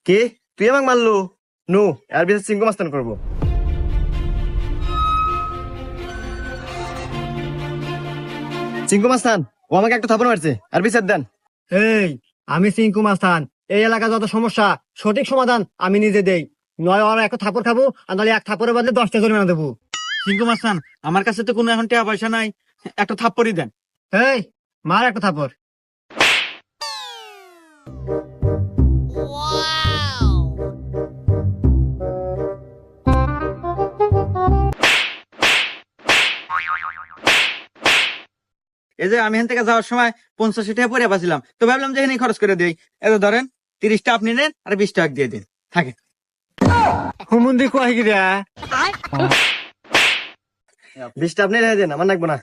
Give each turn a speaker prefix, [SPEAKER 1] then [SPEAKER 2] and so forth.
[SPEAKER 1] কে তুই আমাকে মারলো? নো, এর বিশেষ সিংহ মাস্তান করবো। সিংহ মাস্তান, ও আমাকে একটা থাপড় মারছে, আর বিচার দেন।
[SPEAKER 2] এই, আমি সিংকু মাস্তান। এই এলাকা যত সমস্যা সঠিক সমাধান আমি নিজে দেই। নয় ওরা এক থাপড় খাবো, আর নাহলে এক থাপড়ের বদলে 10টা জরিমানা দেবো।
[SPEAKER 3] সিংকু মাস্তান, আমার কাছে তো কোনো এখন টাকা পয়সা নাই, একটা থাপ্পড়ই দেন।
[SPEAKER 2] এই, মার একটা থাপড়।
[SPEAKER 3] এই যে আমি এখান থেকে যাওয়ার সময় 50 টাকা পরে পাচ্ছিলাম, তো ভাবলাম যে এখানে খরচ করে দিই। এই যে ধরেন 30টা আপনি নেন আর 20 টাকা দিয়ে দিন, থাকে।
[SPEAKER 2] হুমুন্দি কয় গিরা?
[SPEAKER 1] 20টা আপনি রেখে দেন, আমার লাগবো না।